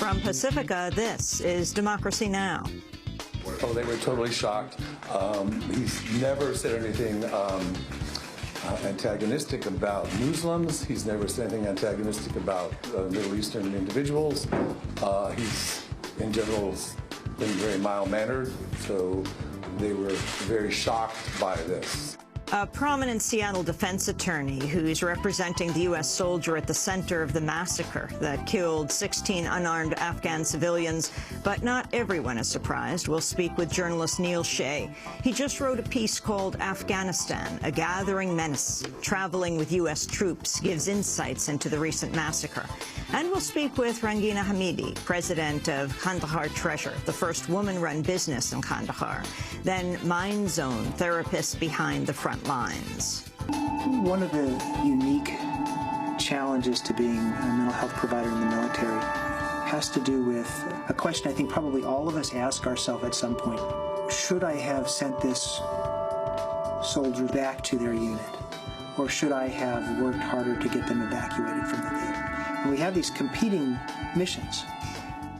From Pacifica, this is Democracy Now! Oh, they were totally shocked. He's never said anything antagonistic about Muslims. He's never said anything antagonistic about Middle Eastern individuals. He's, in general, been very mild-mannered, so they were very shocked by this. A prominent Seattle defense attorney who's representing the U.S. soldier at the center of the massacre that killed 16 unarmed Afghan civilians. But not everyone is surprised. We'll speak with journalist Neil Shea. He just wrote a piece called Afghanistan, A Gathering Menace. Traveling with U.S. troops gives insights into the recent massacre. And we'll speak with Rangina Hamidi, president of Kandahar Treasure, the first woman-run business in Kandahar. Then Mind Zone, therapists behind the front lines. One of the unique challenges to being a mental health provider in the military has to do with a question I think probably all of us ask ourselves at some point. Should I have sent this soldier back to their unit? Or should I have worked harder to get them evacuated from the theater? And we have these competing missions.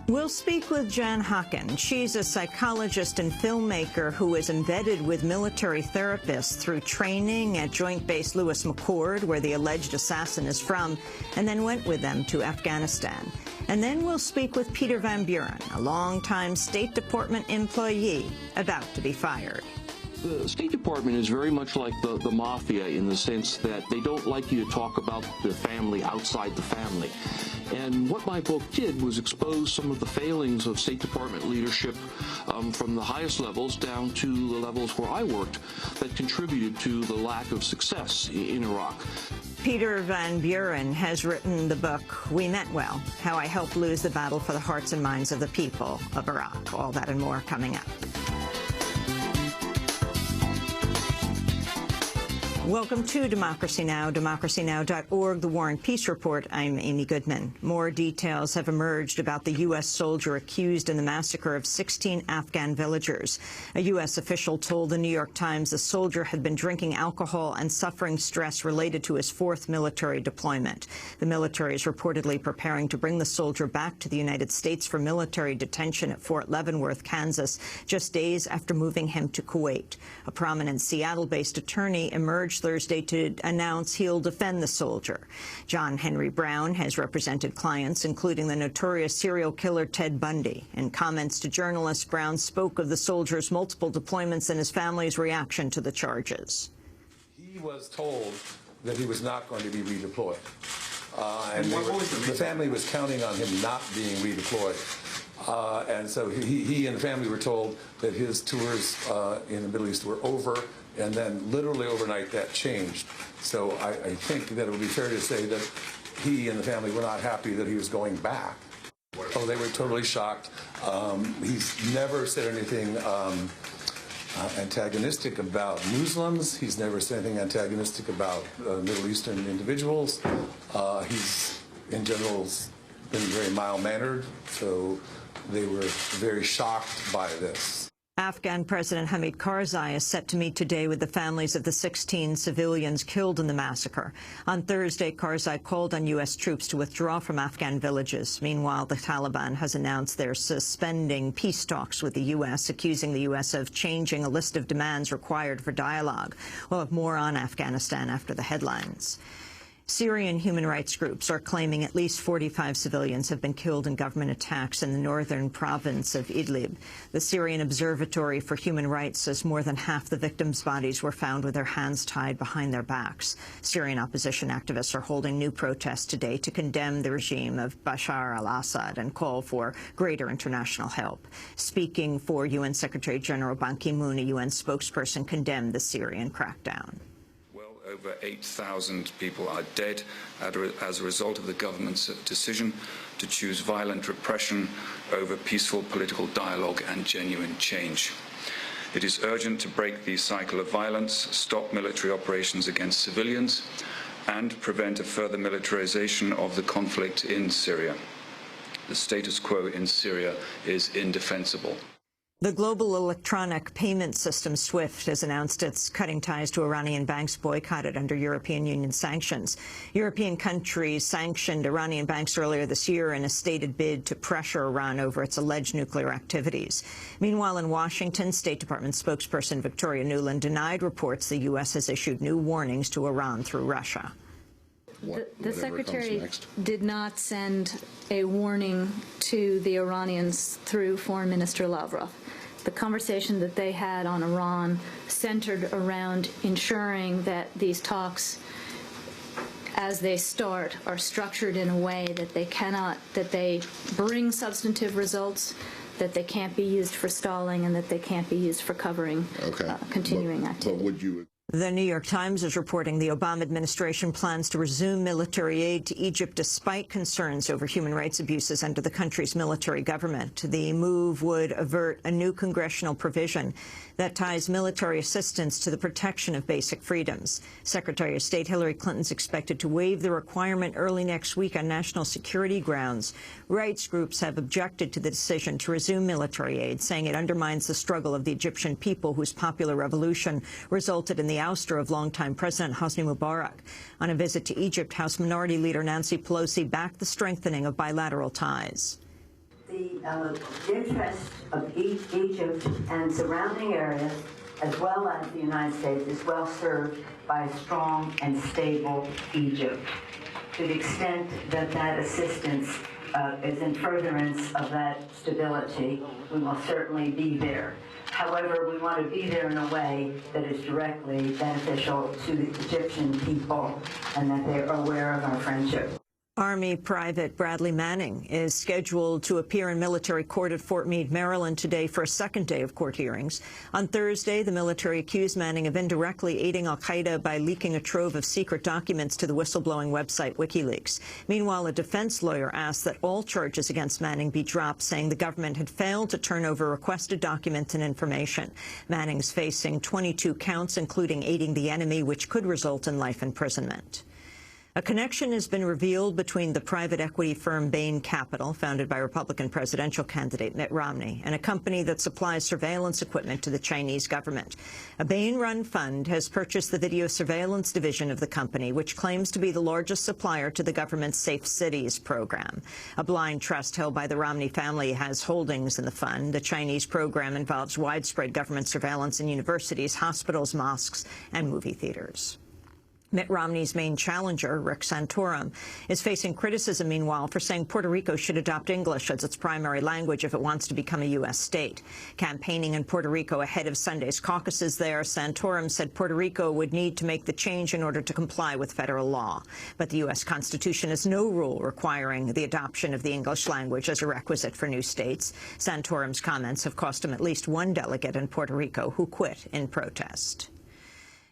We'll speak with Jan Haken. She's a psychologist and filmmaker who is embedded with military therapists through training at Joint Base Lewis McChord, where the alleged assassin is from, and then went with them to Afghanistan. And then we'll speak with Peter Van Buren, a longtime State Department employee about to be fired. The State Department is very much like the mafia in the sense that they don't like you to talk about the family outside the family. And what my book did was expose some of the failings of State Department leadership from the highest levels down to the levels where I worked that contributed to the lack of success in Iraq. Peter Van Buren has written the book, We Meant Well, How I Helped Lose the Battle for the Hearts and Minds of the People of Iraq. All that and more coming up. Welcome to Democracy Now!, democracynow.org, The War and Peace Report. I'm Amy Goodman. More details have emerged about the U.S. soldier accused in the massacre of 16 Afghan villagers. A U.S. official told the New York Times the soldier had been drinking alcohol and suffering stress related to his fourth military deployment. The military is reportedly preparing to bring the soldier back to the United States for military detention at Fort Leavenworth, Kansas, just days after moving him to Kuwait. A prominent Seattle-based attorney emerged Thursday to announce he'll defend the soldier. John Henry Brown has represented clients, including the notorious serial killer Ted Bundy. In comments to journalists, Brown spoke of the soldier's multiple deployments and his family's reaction to the charges. He was told that he was not going to be redeployed. And the family was counting on him not being redeployed. And so he and the family were told that his tours in the Middle East were over, and then literally overnight that changed. So I think that it would be fair to say that he and the family were not happy that he was going back. Oh, they were totally shocked. He's never said anything antagonistic about Muslims. He's never said anything antagonistic about Middle Eastern individuals. He's, in general, been very mild-mannered, so they were very shocked by this. Afghan President Hamid Karzai is set to meet today with the families of the 16 civilians killed in the massacre. On Thursday, Karzai called on U.S. troops to withdraw from Afghan villages. Meanwhile, the Taliban has announced they're suspending peace talks with the U.S., accusing the U.S. of changing a list of demands required for dialogue. We'll have more on Afghanistan after the headlines. Syrian human rights groups are claiming at least 45 civilians have been killed in government attacks in the northern province of Idlib. The Syrian Observatory for Human Rights says more than half the victims' bodies were found with their hands tied behind their backs. Syrian opposition activists are holding new protests today to condemn the regime of Bashar al-Assad and call for greater international help. Speaking for UN Secretary General Ban Ki-moon, a UN spokesperson condemned the Syrian crackdown. Over 8,000 people are dead as a result of the government's decision to choose violent repression over peaceful political dialogue and genuine change. It is urgent to break the cycle of violence, stop military operations against civilians, and prevent a further militarization of the conflict in Syria. The status quo in Syria is indefensible. The global electronic payment system SWIFT has announced it's cutting ties to Iranian banks boycotted under European Union sanctions. European countries sanctioned Iranian banks earlier this year in a stated bid to pressure Iran over its alleged nuclear activities. Meanwhile, in Washington, State Department spokesperson Victoria Nuland denied reports the U.S. has issued new warnings to Iran through Russia. The Secretary did not send a warning to the Iranians through Foreign Minister Lavrov. The conversation that they had on Iran centered around ensuring that these talks, as they start, are structured in a way that they bring substantive results, that they can't be used for stalling, and that they can't be used for covering continuing activity. But would you? The New York Times is reporting the Obama administration plans to resume military aid to Egypt despite concerns over human rights abuses under the country's military government. The move would avert a new congressional provision that ties military assistance to the protection of basic freedoms. Secretary of State Hillary Clinton is expected to waive the requirement early next week on national security grounds. Rights groups have objected to the decision to resume military aid, saying it undermines the struggle of the Egyptian people, whose popular revolution resulted in the ouster of longtime President Hosni Mubarak. On a visit to Egypt, House Minority Leader Nancy Pelosi backed the strengthening of bilateral ties. The interest of Egypt and surrounding areas, as well as the United States, is well served by a strong and stable Egypt. To the extent that that assistance is in furtherance of that stability, we will certainly be there. However, we want to be there in a way that is directly beneficial to the Egyptian people and that they are aware of our friendship. Army Private Bradley Manning is scheduled to appear in military court at Fort Meade, Maryland today for a second day of court hearings. On Thursday, the military accused Manning of indirectly aiding al-Qaeda by leaking a trove of secret documents to the whistleblowing website WikiLeaks. Meanwhile, a defense lawyer asked that all charges against Manning be dropped, saying the government had failed to turn over requested documents and information. Manning's facing 22 counts, including aiding the enemy, which could result in life imprisonment. A connection has been revealed between the private equity firm Bain Capital, founded by Republican presidential candidate Mitt Romney, and a company that supplies surveillance equipment to the Chinese government. A Bain-run fund has purchased the video surveillance division of the company, which claims to be the largest supplier to the government's Safe Cities program. A blind trust held by the Romney family has holdings in the fund. The Chinese program involves widespread government surveillance in universities, hospitals, mosques, and movie theaters. Mitt Romney's main challenger, Rick Santorum, is facing criticism, meanwhile, for saying Puerto Rico should adopt English as its primary language if it wants to become a U.S. state. Campaigning in Puerto Rico ahead of Sunday's caucuses there, Santorum said Puerto Rico would need to make the change in order to comply with federal law. But the U.S. Constitution has no rule requiring the adoption of the English language as a requisite for new states. Santorum's comments have cost him at least one delegate in Puerto Rico who quit in protest.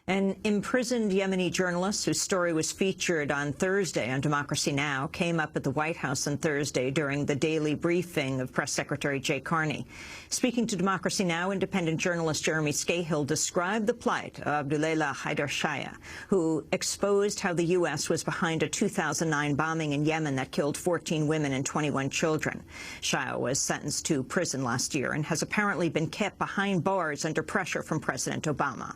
An imprisoned Yemeni journalist whose story was featured on Thursday on Democracy Now! Came up at the White House on Thursday during the daily briefing of Press Secretary Jay Carney. Speaking to Democracy Now!, independent journalist Jeremy Scahill described the plight of Abdullah Haidar Shaya, who exposed how the U.S. was behind a 2009 bombing in Yemen that killed 14 women and 21 children. Shaya was sentenced to prison last year and has apparently been kept behind bars under pressure from President Obama.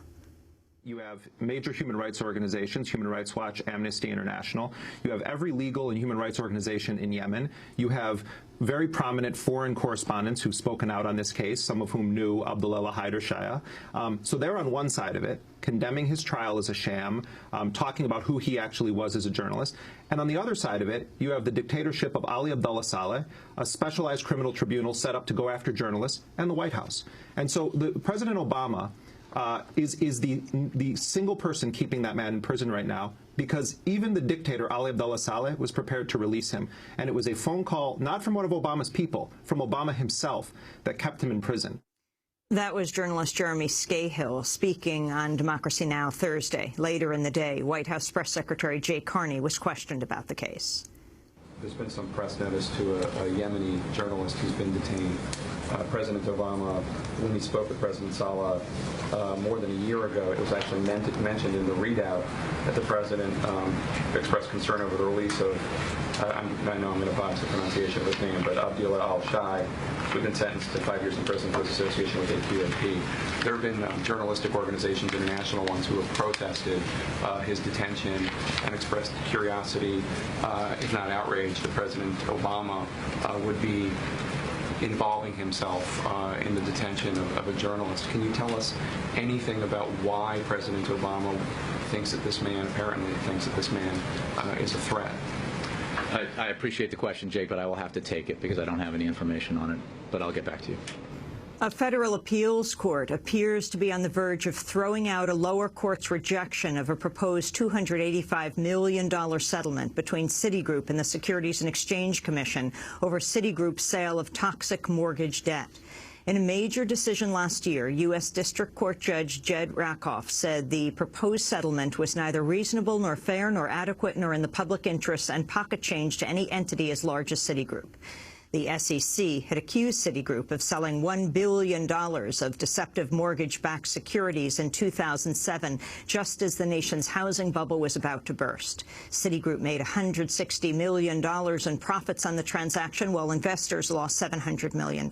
You have major human rights organizations, Human Rights Watch, Amnesty International. You have every legal and human rights organization in Yemen. You have very prominent foreign correspondents who've spoken out on this case, some of whom knew Abdullah Haidar Shaya. So they're on one side of it, condemning his trial as a sham, talking about who he actually was as a journalist. And on the other side of it, you have the dictatorship of Ali Abdullah Saleh, a specialized criminal tribunal set up to go after journalists, and the White House. And so President Obama is the single person keeping that man in prison right now, because even the dictator, Ali Abdullah Saleh, was prepared to release him. And it was a phone call, not from one of Obama's people, from Obama himself, that kept him in prison. That was journalist Jeremy Scahill speaking on Democracy Now! Thursday. Later in the day, White House Press Secretary Jay Carney was questioned about the case. There's been some press notice to a Yemeni journalist who's been detained. President Obama, when he spoke with President Saleh more than a year ago, it was actually mentioned in the readout that the president expressed concern over the release of, I know I'm going to botch the pronunciation of his name, but Abdullah al-Shai, who'd been sentenced to 5 years in prison for his association with AQAP. There have been journalistic organizations, international ones, who have protested his detention and expressed curiosity, if not outrage, that President Obama would be involving himself in the detention of a journalist. Can you tell us anything about why President Obama thinks that this man, apparently thinks that this man is a threat? I appreciate the question, Jake, but I will have to take it because I don't have any information on it, but I'll get back to you. A federal appeals court appears to be on the verge of throwing out a lower court's rejection of a proposed $285 million settlement between Citigroup and the Securities and Exchange Commission over Citigroup's sale of toxic mortgage debt. In a major decision last year, U.S. District Court Judge Jed Rakoff said the proposed settlement was neither reasonable nor fair nor adequate nor in the public interest and pocket change to any entity as large as Citigroup. The SEC had accused Citigroup of selling $1 billion of deceptive mortgage-backed securities in 2007, just as the nation's housing bubble was about to burst. Citigroup made $160 million in profits on the transaction, while investors lost $700 million.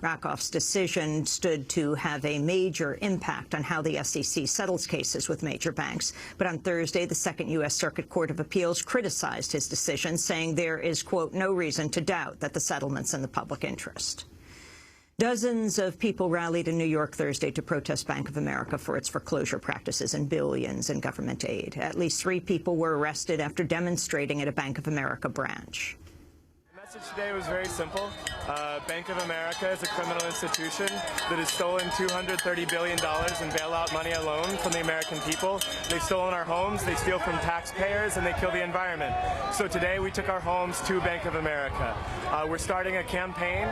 Rakoff's decision stood to have a major impact on how the SEC settles cases with major banks. But on Thursday, the Second U.S. Circuit Court of Appeals criticized his decision, saying there is, quote, no reason to doubt that the settlement's in the public interest. Dozens of people rallied in New York Thursday to protest Bank of America for its foreclosure practices and billions in government aid. At least 3 people were arrested after demonstrating at a Bank of America branch. The message today was very simple. Bank of America is a criminal institution that has stolen $230 billion in bailout money alone from the American people. They've stolen our homes, they steal from taxpayers, and they kill the environment. So today we took our homes to Bank of America. We're starting a campaign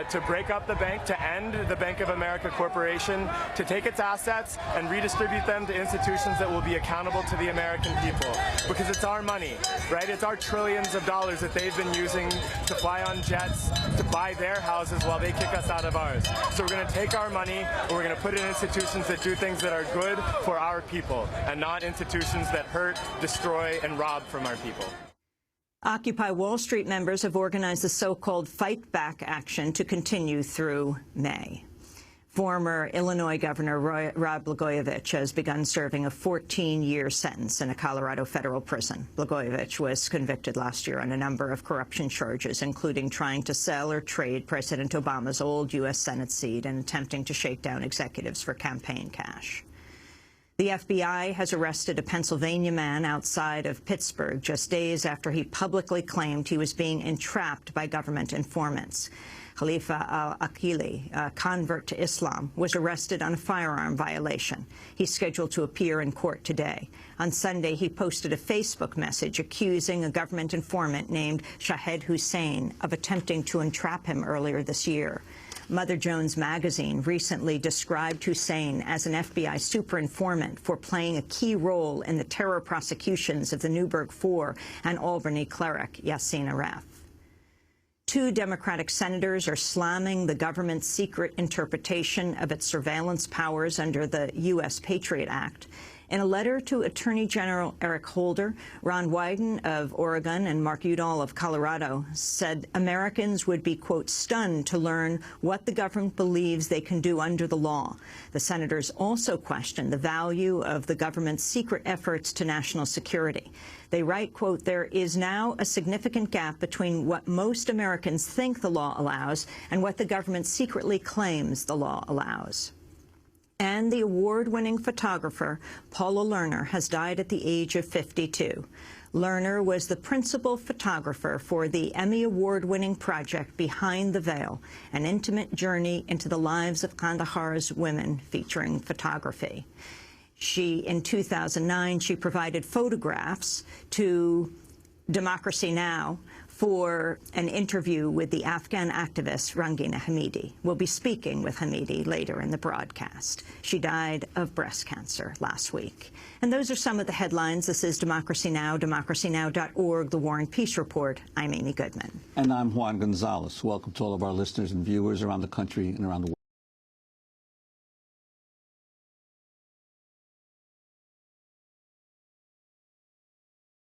to break up the bank, to end the Bank of America Corporation, to take its assets and redistribute them to institutions that will be accountable to the American people. Because it's our money, right? It's our trillions of dollars that they've been using to fly on jets, to buy their houses while they kick us out of ours. So we're going to take our money and we're going to put it in institutions that do things that are good for our people and not institutions that hurt, destroy, and rob from our people. Occupy Wall Street members have organized the so-called Fight Back action to continue through May. Former Illinois Governor Rod Blagojevich has begun serving a 14-year sentence in a Colorado federal prison. Blagojevich was convicted last year on a number of corruption charges, including trying to sell or trade President Obama's old U.S. Senate seat and attempting to shake down executives for campaign cash. The FBI has arrested a Pennsylvania man outside of Pittsburgh just days after he publicly claimed he was being entrapped by government informants. Khalifa al-Aqili, a convert to Islam, was arrested on a firearm violation. He's scheduled to appear in court today. On Sunday, he posted a Facebook message accusing a government informant named Shahed Hussein of attempting to entrap him earlier this year. Mother Jones magazine recently described Hussein as an FBI super informant for playing a key role in the terror prosecutions of the Newburgh Four and Albany cleric Yassin Aref. 2 Democratic senators are slamming the government's secret interpretation of its surveillance powers under the U.S. Patriot Act. In a letter to Attorney General Eric Holder, Ron Wyden of Oregon and Mark Udall of Colorado said Americans would be, quote, stunned to learn what the government believes they can do under the law. The senators also questioned the value of the government's secret efforts to national security. They write, quote, there is now a significant gap between what most Americans think the law allows and what the government secretly claims the law allows. And the award-winning photographer Paula Lerner has died at the age of 52. Lerner was the principal photographer for the Emmy Award-winning project Behind the Veil, an intimate journey into the lives of Kandahar's women featuring photography. In 2009, she provided photographs to Democracy Now! for an interview with the Afghan activist Rangina Hamidi. We'll be speaking with Hamidi later in the broadcast. She died of breast cancer last week. And those are some of the headlines. This is Democracy Now!, democracynow.org, The War and Peace Report. I'm Amy Goodman. And I'm Juan Gonzalez. Welcome to all of our listeners and viewers around the country and around the world.